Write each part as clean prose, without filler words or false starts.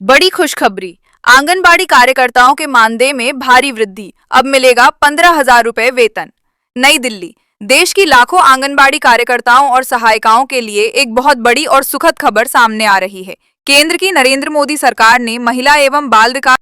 बड़ी खुशखबरी। आंगनबाड़ी कार्यकर्ताओं के मानदेय में भारी वृद्धि। अब मिलेगा 15,000 रुपए वेतन। नई दिल्ली। देश की लाखों आंगनबाड़ी कार्यकर्ताओं और सहायिकाओं के लिए एक बहुत बड़ी और सुखद खबर सामने आ रही है। केंद्र की नरेंद्र मोदी सरकार ने महिला एवं बाल विकास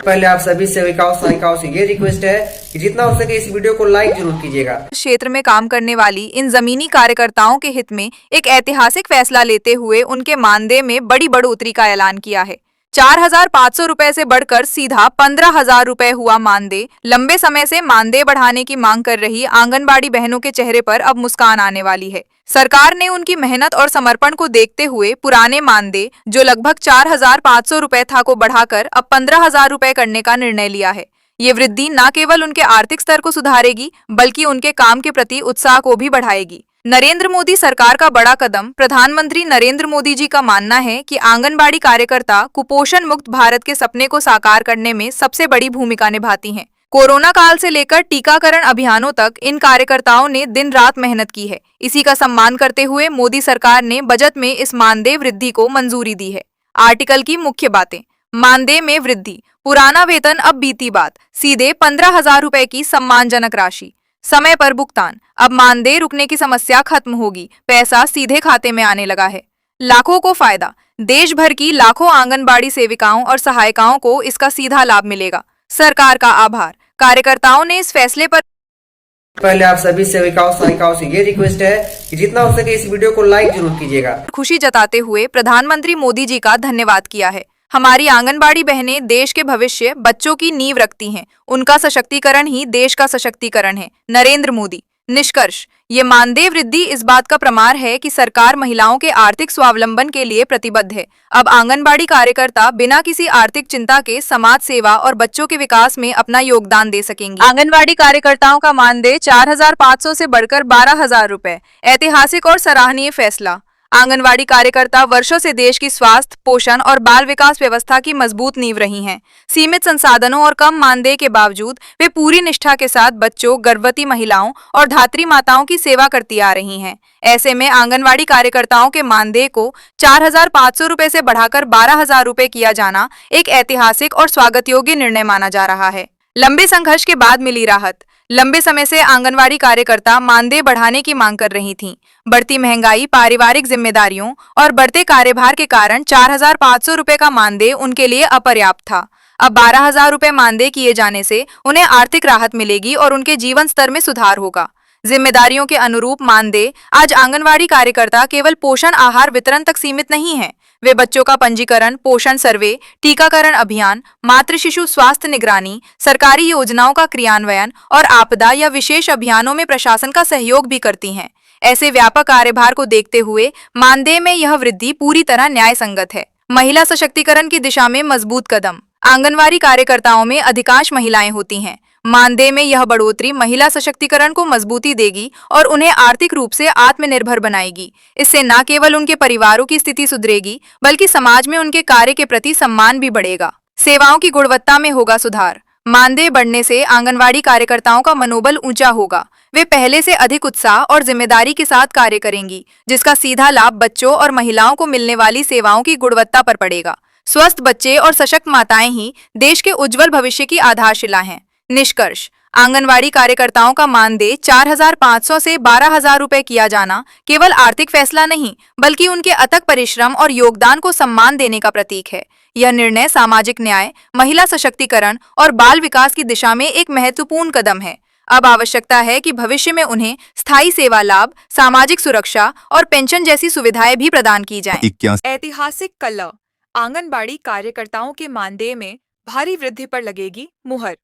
पहले आप सभी सेविकाओं सहायिकाओं से ये रिक्वेस्ट है कि जितना हो सके इस वीडियो को लाइक जरूर कीजिएगा। क्षेत्र में काम करने वाली इन जमीनी कार्यकर्ताओं के हित में एक ऐतिहासिक फैसला लेते हुए उनके मानदेय में बड़ी बढ़ोतरी का ऐलान किया है। 4,500 रुपए से बढ़कर सीधा 15,000 रुपए हुआ मानदेय। लंबे समय से मानदेय बढ़ाने की मांग कर रही आंगनबाड़ी बहनों के चेहरे पर अब मुस्कान आने वाली है। सरकार ने उनकी मेहनत और समर्पण को देखते हुए पुराने मानदेय, जो लगभग 4,500 रुपए था, को बढ़ाकर अब 15,000 रुपए करने का निर्णय लिया है। ये वृद्धि न केवल उनके आर्थिक स्तर को सुधारेगी, बल्कि उनके काम के प्रति उत्साह को भी बढ़ाएगी। नरेंद्र मोदी सरकार का बड़ा कदम। प्रधानमंत्री नरेंद्र मोदी जी का मानना है कि आंगनबाड़ी कार्यकर्ता कुपोषण मुक्त भारत के सपने को साकार करने में सबसे बड़ी भूमिका निभाती हैं। कोरोना काल से लेकर टीकाकरण अभियानों तक इन कार्यकर्ताओं ने दिन रात मेहनत की है। इसी का सम्मान करते हुए मोदी सरकार ने बजट में इस मानदेय वृद्धि को मंजूरी दी है। आर्टिकल की मुख्य बातें। मानदेय में वृद्धि। पुराना वेतन अब बीती बात। सीधे 15,000 रुपए की सम्मानजनक राशि। समय पर भुगतान। अब मानदेय रुकने की समस्या खत्म होगी। पैसा सीधे खाते में आने लगा है। लाखों को फायदा। देश भर की लाखों आंगनबाड़ी सेविकाओं और सहायिकाओं को इसका सीधा लाभ मिलेगा। सरकार का आभार। कार्यकर्ताओं ने इस फैसले पर पहले आप सभी सेविकाओं सहायिकाओं से ये रिक्वेस्ट है कि जितना हो सके इस वीडियो को लाइक जरूर कीजिएगा। खुशी जताते हुए प्रधानमंत्री मोदी जी का धन्यवाद किया है। हमारी आंगनबाड़ी बहनें देश के भविष्य, बच्चों की नींव रखती हैं। उनका सशक्तिकरण ही देश का सशक्तिकरण है। नरेंद्र मोदी। निष्कर्ष। ये मानदेय वृद्धि इस बात का प्रमाण है कि सरकार महिलाओं के आर्थिक स्वावलंबन के लिए प्रतिबद्ध है। अब आंगनबाड़ी कार्यकर्ता बिना किसी आर्थिक चिंता के समाज सेवा और बच्चों के विकास में अपना योगदान दे सकेंगी। आंगनबाड़ी कार्यकर्ताओं का मानदेय 4,500 से बढ़कर 12,000 रुपए। ऐतिहासिक और सराहनीय फैसला। आंगनवाड़ी कार्यकर्ता वर्षों से देश की स्वास्थ्य, पोषण और बाल विकास व्यवस्था की मजबूत नींव रही हैं। सीमित संसाधनों और कम मानदेय के बावजूद वे पूरी निष्ठा के साथ बच्चों, गर्भवती महिलाओं और धात्री माताओं की सेवा करती आ रही हैं। ऐसे में आंगनवाड़ी कार्यकर्ताओं के मानदेय को 4,500 रुपए से बढ़ाकर 12,000 रुपए किया जाना एक ऐतिहासिक और स्वागत योग्य निर्णय माना जा रहा है। लंबे संघर्ष के बाद मिली राहत। लंबे समय से आंगनवाड़ी कार्यकर्ता मानदेय बढ़ाने की मांग कर रही थीं। बढ़ती महंगाई, पारिवारिक जिम्मेदारियों और बढ़ते कार्यभार के कारण 4,500 रुपए का मानदेय उनके लिए अपर्याप्त था। अब 12,000 रुपए मानदेय किए जाने से उन्हें आर्थिक राहत मिलेगी और उनके जीवन स्तर में सुधार होगा। जिम्मेदारियों के अनुरूप मानदेय। आज आंगनवाड़ी कार्यकर्ता केवल पोषण आहार वितरण तक सीमित नहीं है। वे बच्चों का पंजीकरण, पोषण सर्वे, टीकाकरण अभियान, मातृ शिशु स्वास्थ्य निगरानी, सरकारी योजनाओं का क्रियान्वयन और आपदा या विशेष अभियानों में प्रशासन का सहयोग भी करती हैं। ऐसे व्यापक कार्यभार को देखते हुए मानदेय में यह वृद्धि पूरी तरह न्याय संगत है। महिला सशक्तिकरण की दिशा में मजबूत कदम। आंगनवाड़ी कार्यकर्ताओं में अधिकांश महिलाएं होती हैं। मानदेय में यह बढ़ोतरी महिला सशक्तिकरण को मजबूती देगी और उन्हें आर्थिक रूप से आत्मनिर्भर बनाएगी। इससे न केवल उनके परिवारों की स्थिति सुधरेगी, बल्कि समाज में उनके कार्य के प्रति सम्मान भी बढ़ेगा। सेवाओं की गुणवत्ता में होगा सुधार। मानदेय बढ़ने से आंगनवाड़ी कार्यकर्ताओं का मनोबल ऊंचा होगा। वे पहले से अधिक उत्साह और जिम्मेदारी के साथ कार्य करेंगी, जिसका सीधा लाभ बच्चों और महिलाओं को मिलने वाली सेवाओं की गुणवत्ता पर पड़ेगा। स्वस्थ बच्चे और सशक्त माताएं ही देश के उज्जवल भविष्य की आधारशिला हैं। निष्कर्ष। आंगनवाड़ी कार्यकर्ताओं का मानदेय 4,500 से 12,000 रुपए किया जाना केवल आर्थिक फैसला नहीं, बल्कि उनके अथक परिश्रम और योगदान को सम्मान देने का प्रतीक है। यह निर्णय सामाजिक न्याय, महिला सशक्तिकरण और बाल विकास की दिशा में एक महत्वपूर्ण कदम है। अब आवश्यकता है कि भविष्य में उन्हें स्थायी सेवा लाभ, सामाजिक सुरक्षा और पेंशन जैसी सुविधाएं भी प्रदान की जाएं। ऐतिहासिक कल। आंगनबाड़ी कार्यकर्ताओं के मानदेय में भारी वृद्धि पर लगेगी मुहर।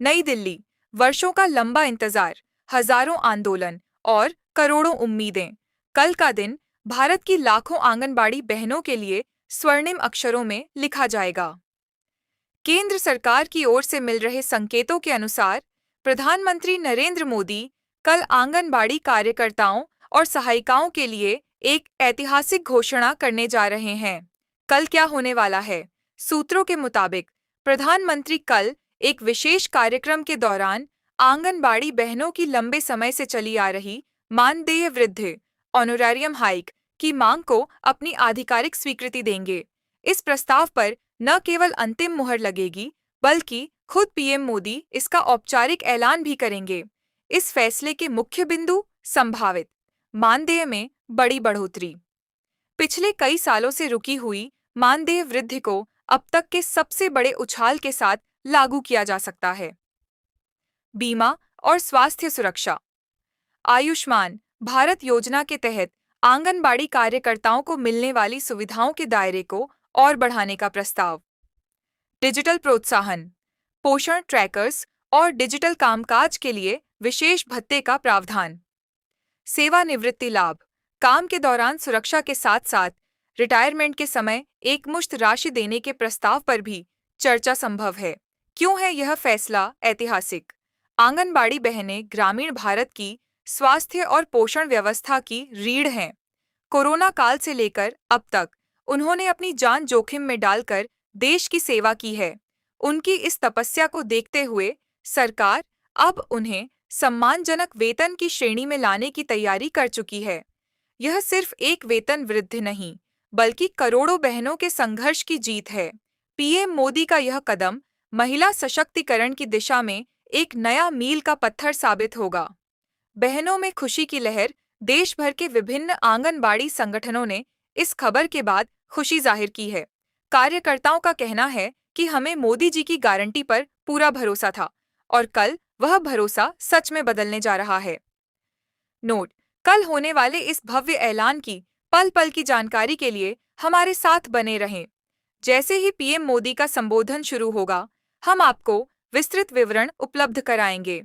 नई दिल्ली। वर्षों का लंबा इंतजार, हजारों आंदोलन और करोड़ों उम्मीदें। कल का दिन भारत की लाखों आंगनबाड़ी बहनों के लिए स्वर्णिम अक्षरों में लिखा जाएगा। केंद्र सरकार की ओर से मिल रहे संकेतों के अनुसार प्रधानमंत्री नरेंद्र मोदी कल आंगनबाड़ी कार्यकर्ताओं और सहायिकाओं के लिए एक ऐतिहासिक घोषणा करने जा रहे हैं। कल क्या होने वाला है? सूत्रों के मुताबिक प्रधानमंत्री कल एक विशेष कार्यक्रम के दौरान आंगनबाड़ी बहनों की लंबे समय से चली आ रही मानदेय वृद्धि, ऑनोरेरियम हाइक की मांग को अपनी आधिकारिक स्वीकृति देंगे। इस प्रस्ताव पर न केवल अंतिम मुहर लगेगी, बल्कि खुद पीएम मोदी इसका औपचारिक ऐलान भी करेंगे। इस फैसले के मुख्य बिंदु: संभावित मानदेय में बड़ी बढ़ोतरी। पिछले कई सालों से रुकी हुई मानदेय वृद्धि को अब तक के सबसे बड़े उछाल के साथ लागू किया जा सकता है। बीमा और स्वास्थ्य सुरक्षा। आयुष्मान भारत योजना के तहत आंगनबाड़ी कार्यकर्ताओं को मिलने वाली सुविधाओं के दायरे को और बढ़ाने का प्रस्ताव। डिजिटल प्रोत्साहन, पोषण ट्रैकर्स और डिजिटल कामकाज के लिए विशेष भत्ते का प्रावधान। सेवानिवृत्ति लाभ, काम के दौरान सुरक्षा के साथ साथ रिटायरमेंट के समय एकमुश्त राशि देने के प्रस्ताव पर भी चर्चा संभव है। क्यों है यह फैसला ऐतिहासिक? आंगनबाड़ी बहनें ग्रामीण भारत की स्वास्थ्य और पोषण व्यवस्था की रीढ़ हैं। कोरोना काल से लेकर अब तक उन्होंने अपनी जान जोखिम में डालकर देश की सेवा की है। उनकी इस तपस्या को देखते हुए सरकार अब उन्हें सम्मानजनक वेतन की श्रेणी में लाने की तैयारी कर चुकी है। यह सिर्फ एक वेतन वृद्धि नहीं, बल्कि करोड़ों बहनों के संघर्ष की जीत है। पीएम मोदी का यह कदम महिला सशक्तिकरण की दिशा में एक नया मील का पत्थर साबित होगा। बहनों में खुशी की लहर। देश भर के विभिन्न आंगनबाड़ी संगठनों ने इस खबर के बाद खुशी जाहिर की है। कार्यकर्ताओं का कहना है कि हमें मोदी जी की गारंटी पर पूरा भरोसा था और कल वह भरोसा सच में बदलने जा रहा है। नोट: कल होने वाले इस भव्य ऐलान की पल पल की जानकारी के लिए हमारे साथ बने रहें। जैसे ही पीएम मोदी का संबोधन शुरू होगा, हम आपको विस्तृत विवरण उपलब्ध कराएंगे।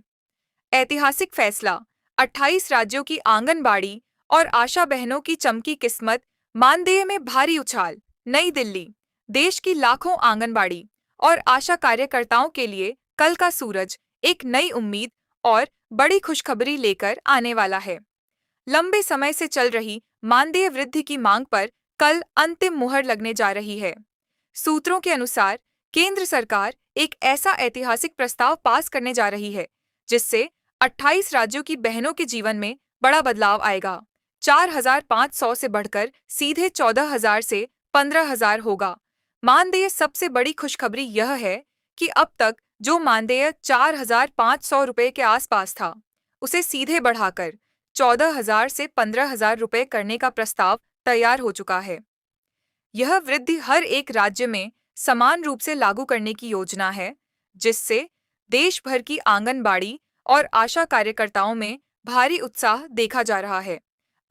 ऐतिहासिक फैसला: 28 राज्यों की आंगनबाड़ी और आशा बहनों की चमकी किस्मत, मानदेय में भारी उछाल। नई दिल्ली: देश की लाखों आंगनबाड़ी और आशा कार्यकर्ताओं के लिए कल का सूरज एक नई उम्मीद और बड़ी खुशखबरी लेकर आने वाला है। लंबे समय से चल रही मानदेय वृद्धि की मांग पर कल अंतिम मुहर लगने जा रही है। सूत्रों के अनुसार केंद्र सरकार एक ऐसा ऐतिहासिक प्रस्ताव पास करने जा रही है जिससे 28 राज्यों की बहनों के जीवन में बड़ा बदलाव आएगा। 4,500 से बढ़कर सीधे 14,000 से 15,000 होगा। मानदेय सबसे बड़ी खुशखबरी यह है कि अब तक जो मानदेय 4,500 रुपये के आसपास था, उसे सीधे बढ़ाकर 14,000 से 15,000 रुपये करने का प्रस्ताव तैयार हो चुका है। यह वृद्धि हर एक राज्य में समान रूप से लागू करने की योजना है, जिससे देश भर की आंगनबाड़ी और आशा कार्यकर्ताओं में भारी उत्साह देखा जा रहा है।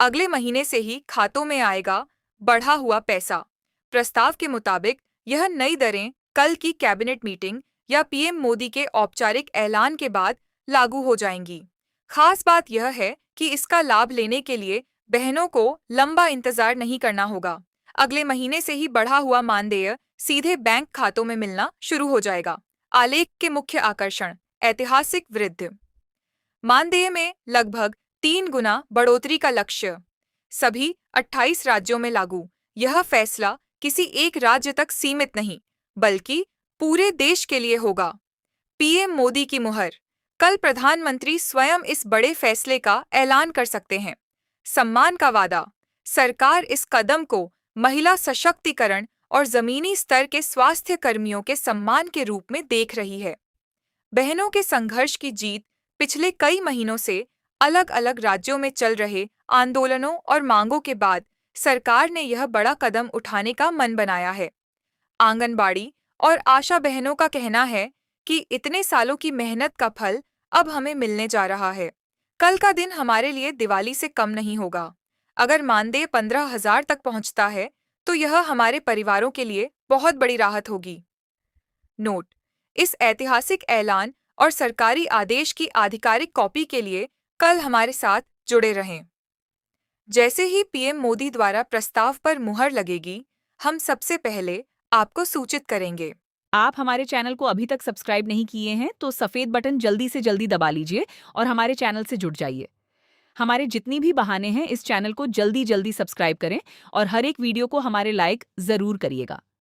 अगले महीने से ही खातों में आएगा बढ़ा हुआ पैसा। प्रस्ताव के मुताबिक यह नई दरें कल की कैबिनेट मीटिंग या पीएम मोदी के औपचारिक ऐलान के बाद लागू हो जाएंगी। खास बात यह है कि इसका लाभ लेने के लिए बहनों को लंबा इंतजार नहीं करना होगा। अगले महीने से ही बढ़ा हुआ मानदेय सीधे बैंक खातों में मिलना शुरू हो जाएगा। आलेख के मुख्य आकर्षण: ऐतिहासिक वृद्धि। मानदेय में लगभग 3 गुना बढ़ोतरी का लक्ष्य। सभी 28 राज्यों में लागू। यह फैसला किसी एक राज्य तक सीमित नहीं, बल्कि पूरे देश के लिए होगा। पीएम मोदी की मुहर। कल प्रधानमंत्री स्वयं इस बड़े फैसले का ऐलान कर सकते हैं। सम्मान का वादा। सरकार इस कदम को महिला सशक्तिकरण और जमीनी स्तर के स्वास्थ्य कर्मियों के सम्मान के रूप में देख रही है। बहनों के संघर्ष की जीत। पिछले कई महीनों से अलग अलग राज्यों में चल रहे आंदोलनों और मांगों के बाद सरकार ने यह बड़ा कदम उठाने का मन बनाया है। आंगनबाड़ी और आशा बहनों का कहना है कि इतने सालों की मेहनत का फल अब हमें मिलने जा रहा है। कल का दिन हमारे लिए दिवाली से कम नहीं होगा। अगर मानदेय 15,000 तक पहुंचता है तो यह हमारे परिवारों के लिए बहुत बड़ी राहत होगी। नोट: इस ऐतिहासिक ऐलान और सरकारी आदेश की आधिकारिक कॉपी के लिए कल हमारे साथ जुड़े रहें। जैसे ही पीएम मोदी द्वारा प्रस्ताव पर मुहर लगेगी, हम सबसे पहले आपको सूचित करेंगे। आप हमारे चैनल को अभी तक सब्सक्राइब नहीं किए हैं तो सफेद बटन जल्दी से जल्दी दबा लीजिए और हमारे चैनल से जुड़ जाइए। हमारे जितनी भी बहाने हैं, इस चैनल को जल्दी जल्दी सब्सक्राइब करें और हर एक वीडियो को हमारे लाइक जरूर करिएगा।